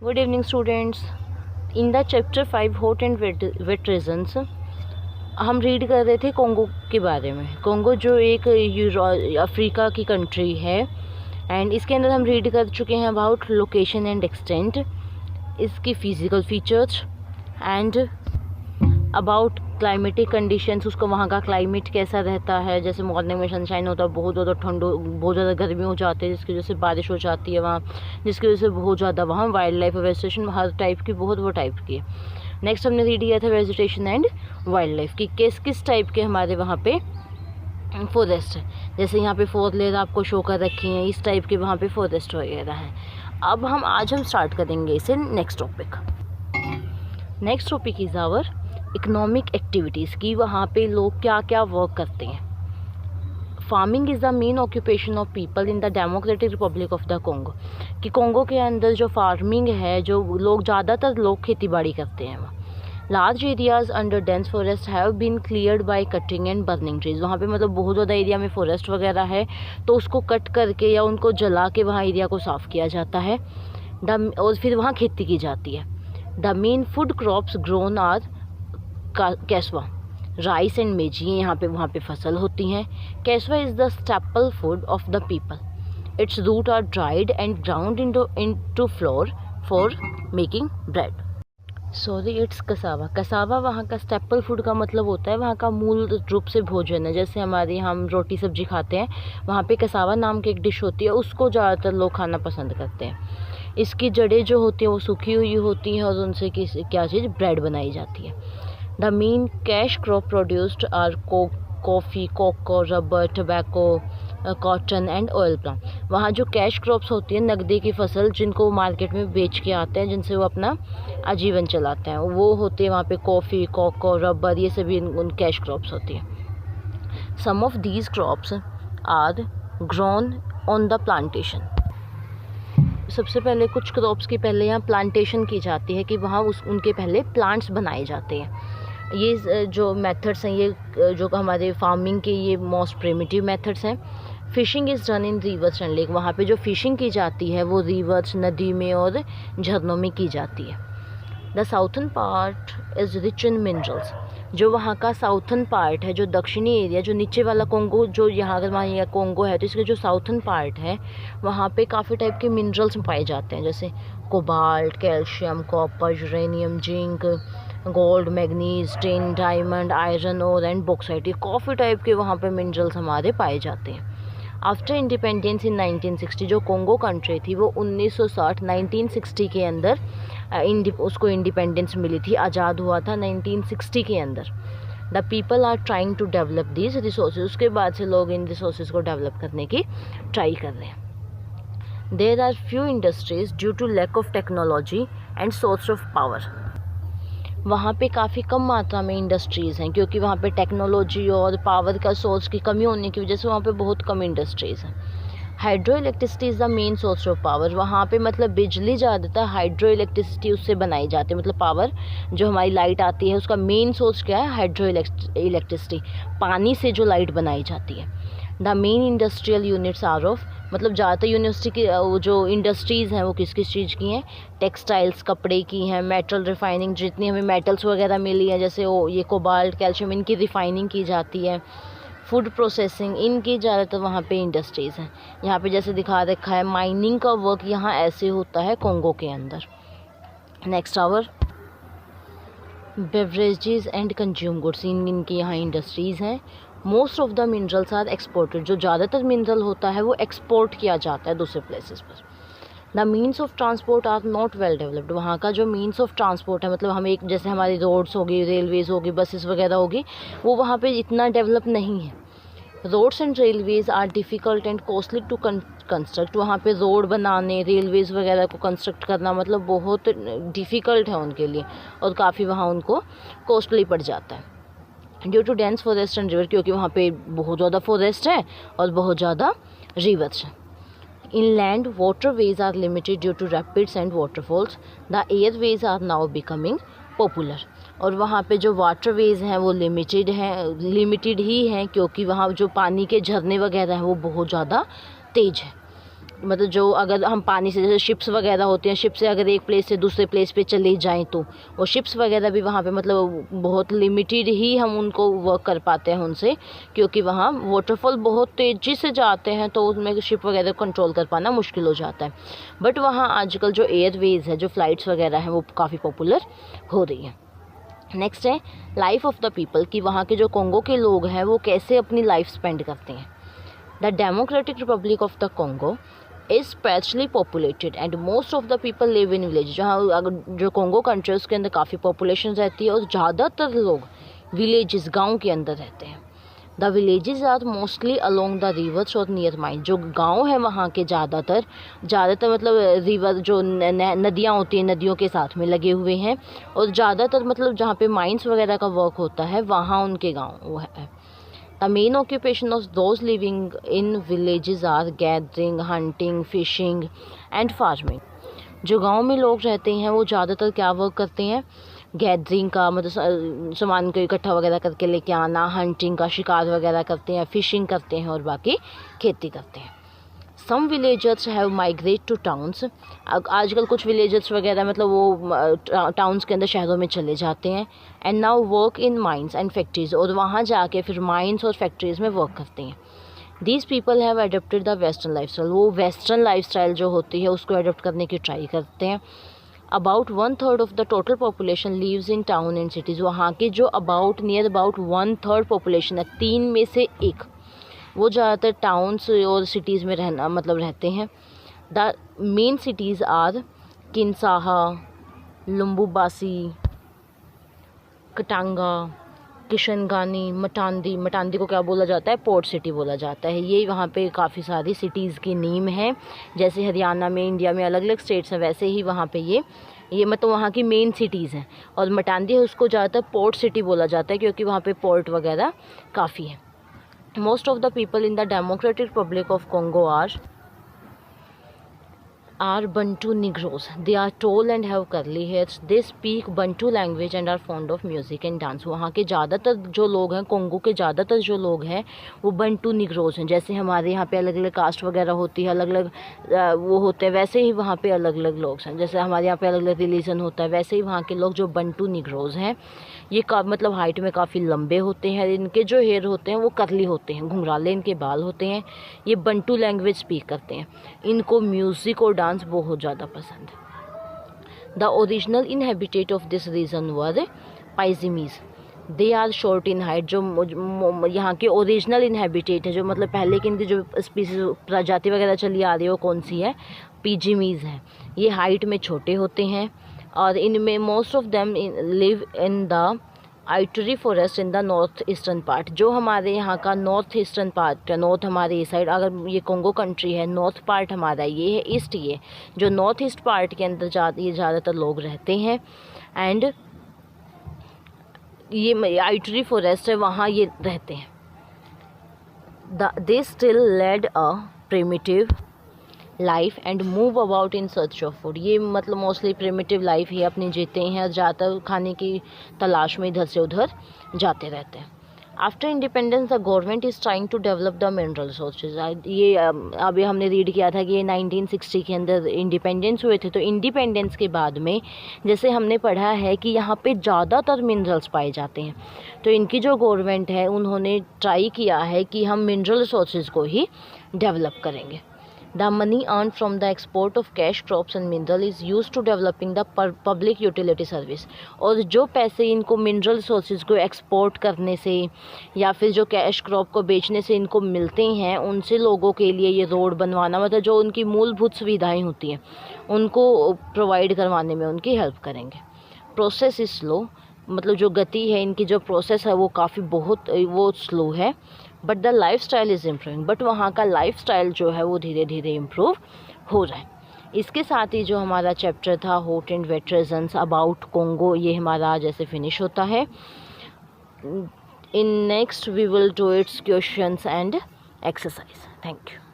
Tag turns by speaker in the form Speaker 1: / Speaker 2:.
Speaker 1: Good evening, students. In the chapter 5 hot and wet regions हम read कर रहे थे कोंगो के बारे में। कोंगो जो एक अफ्रीका की कंट्री है एंड इसके अंदर हम रीड कर चुके हैं अबाउट लोकेशन एंड एक्सटेंट, इसकी physical features and about climatic conditions, उसको वहाँ का क्लाइमेट कैसा रहता है। जैसे मॉर्निंग में सनशाइन होता है, बहुत ज़्यादा ठंड, बहुत ज़्यादा गर्मी हो जाती है जिसकी वजह से बारिश हो जाती है वहाँ, जिसकी वजह से बहुत ज़्यादा वहाँ वाइल्ड लाइफ वेजिटेशन हर टाइप की, बहुत वो टाइप की है। नेक्स्ट हमने रीड किया था वेजिटेशन एंड वाइल्ड लाइफ की किस टाइप के हमारे वहाँ पे फॉरेस्ट है। जैसे यहाँ पे 4 लेयर आपको शो कर रखी हैं, इस टाइप के वहाँ पे फॉरेस्ट वगैरह हैं। अब आज हम स्टार्ट करेंगे इसे next topic is our economic activities की वहाँ पे लोग क्या क्या वर्क करते हैं। Farming is the main occupation of people in the Democratic Republic of the Congo, कि कोंगो के अंदर जो फार्मिंग है, जो लोग ज़्यादातर लोग खेती बाड़ी करते हैं वहाँ। Large areas under dense forest have been cleared by cutting and burning trees, वहाँ पे मतलब बहुत ज़्यादा एरिया में फॉरेस्ट वगैरह है तो उसको कट करके या उनको जला के वहाँ एरिया को साफ़ किया जाता है और फिर वहाँ खेती की जाती है। The main food crops grown are cassava, rice and maize, यहाँ पे वहाँ पे फसल होती हैं। Cassava is the staple food of the people, its root are dried and ground into flour for making bread. It's cassava वहाँ का staple food का मतलब होता है वहाँ का मूल रूप से भोजन है। जैसे हमारे हम रोटी सब्जी खाते हैं, वहाँ पे कसावा नाम की एक डिश होती है, उसको ज़्यादातर लोग खाना पसंद करते हैं। इसकी जड़ें जो होती हैं वो सूखी हुई होती हैं और उनसे क्या चीज़ ब्रेड बनाई जाती है। The main cash crop produced are coffee, cocoa, rubber, tobacco, cotton and oil palm। वहाँ जो कैश क्रॉप्स होती हैं, नकदी की फसल, जिनको वो मार्केट में बेच के आते हैं, जिनसे वो अपना आजीवन चलाते हैं, वो होते हैं वहाँ पे कॉफ़ी, कोको, रबर, ये सभी उन कैश क्रॉप्स होती हैं। Some of these crops are grown on the plantation। सबसे पहले कुछ क्रॉप्स की पहले यहाँ प्लांटेशन की जाती है कि वहाँ उनके पहले प्लांट्स बनाए जाते हैं। ये जो मेथड्स हैं, ये जो हमारे फार्मिंग के ये मोस्ट प्रिमिटिव मेथड्स हैं। Phishing is done in reverse and lake, वहाँ पे जो फ़िशिंग की जाती है वो रिवर्स, नदी में और झरनों में की जाती है। The southern part is rich in minerals, जो वहाँ का साउथर्न पार्ट है, जो दक्षिणी एरिया, जो नीचे वाला कोंगो, जो यहाँ अगर वहाँ कोंगो है तो इसके जो साउथर्न पार्ट है वहाँ पे काफ़ी टाइप के मिनरल्स पाए जाते हैं, जैसे cobalt, calcium, copper, uranium, zinc, gold, manganese, tin, diamond, iron ore and bauxite, ये काफ़ी टाइप के वहाँ पे मिनरल्स हमारे पाए जाते हैं। आफ्टर इंडिपेंडेंस इन 1960, जो कोंगो कंट्री थी वो 1960 के अंदर उसको इंडिपेंडेंस मिली थी, आज़ाद हुआ था 1960 के अंदर। The people are trying to develop these resources, उसके बाद से लोग इन रिसोर्सेज को डेवलप करने की ट्राई कर रहे हैं। There are few industries due to lack of technology and source of power, वहाँ पे काफ़ी कम मात्रा में इंडस्ट्रीज़ हैं क्योंकि वहाँ पे टेक्नोलॉजी और पावर का सोर्स की कमी होने की वजह से वहाँ पे बहुत कम इंडस्ट्रीज़ हैं। Hydro electricity is the main source of power, वहाँ पे मतलब बिजली ज़्यादातर हाइड्रो इलेक्ट्रिसिटी उससे बनाई जाती है, मतलब पावर जो हमारी लाइट आती है उसका मेन सोर्स क्या है, हाइड्रो इलेक्ट्रिसिटी, पानी से जो लाइट बनाई जाती है। The main industrial units are of, मतलब ज़्यादातर यूनिवर्सिटी की जो इंडस्ट्रीज़ हैं वो किस चीज़ की हैं, टेक्सटाइल्स, कपड़े की हैं, मेटल रिफाइनिंग, जितनी हमें मेटल्स वगैरह मिली है जैसे ये कोबाल्ट, कैल्शियम, इनकी रिफाइनिंग की जाती है। फूड प्रोसेसिंग, इनकी ज़्यादातर वहाँ पे इंडस्ट्रीज़ हैं। यहाँ पे जैसे दिखा रखा है माइनिंग का वर्क यहाँ ऐसे होता है कोंगो के अंदर। Next our beverages and consume goods, इनकी यहाँ इंडस्ट्रीज़ हैं। Most of the minerals are exported, जो ज़्यादातर मिनरल होता है वो एक्सपोर्ट किया जाता है दूसरे प्लेसेस पर। The means of transport are not well developed, वहाँ का जो मीन्स ऑफ ट्रांसपोर्ट है, मतलब हम एक जैसे हमारी रोड्स होगी, रेलवेज़ होगी, बसेस वगैरह होगी, वो वहाँ पे इतना डेवलप नहीं है। Roads and railways are difficult and costly to construct, वहाँ पे रोड बनाने, रेलवेज़ वगैरह को कंस्ट्रक्ट करना मतलब बहुत डिफ़िकल्ट है उनके लिए और काफ़ी वहाँ उनको कॉस्टली पड़ जाता है। Due to dense forest and river, क्योंकि वहाँ पे बहुत ज़्यादा फॉरेस्ट है और बहुत ज़्यादा रिवर्स है। Inland waterways are limited due to rapids and waterfalls. The airways are now becoming popular. और वहाँ पे जो वाटरवेज़ हैं वो लिमिटेड ही हैं क्योंकि वहाँ जो पानी के झरने वगैरह हैं वो बहुत ज़्यादा तेज़ है। मतलब जो अगर हम पानी से, जैसे शिप्स वगैरह होती हैं, शिप से अगर एक प्लेस से दूसरे प्लेस पे चले जाएं तो वो शिप्स वगैरह भी वहाँ पे मतलब बहुत लिमिटेड ही हम उनको वर्क कर पाते हैं उनसे, क्योंकि वहाँ वाटरफॉल बहुत तेज़ी से जाते हैं तो उसमें शिप वगैरह कंट्रोल कर पाना मुश्किल हो जाता है। बट वहाँ आजकल जो एयरवेज़ है, जो फ़्लाइट्स वगैरह हैं, वो काफ़ी पॉपुलर हो रही हैं। नेक्स्ट है लाइफ ऑफ द पीपल, कि वहाँ के जो कोंगो के लोग हैं वो कैसे अपनी लाइफ स्पेंड करते हैं। The Democratic Republic of the Congo is specially populated and most of the people live in village. जहाँ अगर जो कोंगो कंट्री उसके अंदर काफ़ी पॉपुलेशन रहती है और ज़्यादातर लोग विलेजेस, गाँव के अंदर रहते हैं। The villages are mostly along the rivers और नियर माइन। जो गांव है वहाँ के ज़्यादातर मतलब रिवर, जो नदियाँ होती हैं, नदियों के साथ में लगे हुए हैं, और ज़्यादातर मतलब जहाँ पे माइंस वगैरह का वर्क होता है वहाँ उनके गाँव वो है। The main occupation of those living in villages are gathering, hunting, fishing and farming. जो गांव में लोग रहते हैं वो ज़्यादातर क्या वर्क करते हैं, गैदरिंग का मतलब सामान को इकट्ठा वगैरह करके लेके आना, हंटिंग का शिकार वगैरह करते हैं, फिशिंग करते हैं और बाकी खेती करते हैं। Some villagers have migrate to towns. आजकल कुछ विलेजर्स वगैरह मतलब वो टाउन्स के अंदर, शहरों में चले जाते हैं। And now work in mines and factories, और वहाँ जाके फिर माइंस और फैक्ट्रीज़ में वर्क करते हैं। These people have adopted the western life style. वो वेस्टर्न लाइफ स्टाइल जो होती है उसको अडोप्ट करने की ट्राई करते हैं। About 1/3 of the total population leaves in town and cities. वहाँ के जो नियर अबाउट 1/3 पॉपुलेशन है, 3 में से 1, वो ज़्यादातर टाउन्स और सिटीज़ में रहते हैं। द मेन सिटीज़ आर किन्साहा, लुम्बुबासी, कटांगा, किशनगानी, मटांदी को क्या बोला जाता है, पोर्ट सिटी बोला जाता है। ये वहाँ पे काफ़ी सारी सिटीज़ की नीम है। जैसे हरियाणा में, इंडिया में अलग अलग स्टेट्स हैं, वैसे ही वहाँ पे ये मतलब वहाँ की मेन सिटीज़ हैं। और मटांदी है उसको ज़्यादातर पोर्ट सिटी बोला जाता है, क्योंकि वहाँ पे पोर्ट वगैरह काफ़ी है। Most of the people in the Democratic Republic of Congo are Bantu Negroes. They are tall and have curly hairs. They speak Bantu language and are fond of music and dance. वहाँ के ज़्यादातर जो लोग हैं, Congo के ज़्यादातर जो लोग हैं वो बंटू निग्रोज हैं। जैसे हमारे यहाँ पे अलग अलग कास्ट वगैरह होती है, अलग अलग वो होते हैं, वैसे ही वहाँ पे अलग अलग लोग हैं। जैसे हमारे यहाँ पे अलग अलग रिलीजन होता है, वैसे ही वहाँ के लोग जो बंटू निग्रोज हैं ये मतलब हाइट में काफ़ी लंबे होते हैं। इनके जो हेयर होते हैं वो करली होते हैं, घुंघराले इनके बाल होते हैं। ये बंटू लैंग्वेज स्पीक करते हैं। इनको म्यूज़िक और डांस बहुत ज़्यादा पसंद है। The original inhabitant of this region were pygmies. They are short in height. जो यहाँ के ओरिजिनल इनहेबिटेट है, जो मतलब पहले की इनकी जो स्पीसीज प्रजाति वगैरह चली आ रही है वो कौन सी है, पिजिमीज है। ये हाइट में छोटे होते हैं और इनमें most of them live in the Ituri forest in the north eastern part. जो हमारे यहाँ का नॉर्थ ईस्टर्न पार्ट है, नॉर्थ हमारे इस साइड, अगर ये कोंगो कंट्री है, नॉर्थ पार्ट हमारा ये है, ईस्ट ये जो नॉर्थ ईस्ट पार्ट के अंदर ये ज़्यादातर लोग रहते हैं। एंड ये आइटरी फॉरेस्ट है, वहाँ ये रहते हैं। They still lead a primitive life and move about in search of food. ये मतलब मोस्टली प्रिमिटिव लाइफ ही अपनी जीते हैं और ज़्यादातर खाने की तलाश में इधर से उधर जाते रहते हैं। After independence the government is trying to develop the mineral resources. ये अभी हमने रीड किया था कि ये 1960 के अंदर इंडिपेंडेंस हुए थे। तो इंडिपेंडेंस के बाद में जैसे हमने पढ़ा है कि यहाँ पे ज़्यादातर मिनरल्स पाए जाते हैं, तो इनकी जो गवर्नमेंट है उन्होंने ट्राई किया है कि हम मिनरल रिसोर्सेज को ही डेवलप करेंगे। The money earned from the export of cash crops and mineral is used to developing the public utility service। और जो पैसे इनको मिनरल रिसोर्सेज को एक्सपोर्ट करने से या फिर जो कैश क्रॉप को बेचने से इनको मिलते हैं, उनसे लोगों के लिए ये रोड बनवाना, मतलब जो उनकी मूलभूत सुविधाएं होती हैं उनको प्रोवाइड करवाने में उनकी हेल्प करेंगे। प्रोसेस इज स्लो, मतलब जो गति है इनकी, जो प्रोसेस है वो काफ़ी बहुत वो स्लो है। But the life style is improving. But वहाँ का लाइफ स्टाइल जो है वो धीरे धीरे इम्प्रूव हो रहा है। इसके साथ ही जो हमारा चैप्टर था hot and wet regions about Congo, ये हमारा आज ऐसे फिनिश होता है। In next we will do its questions and exercise. Thank you.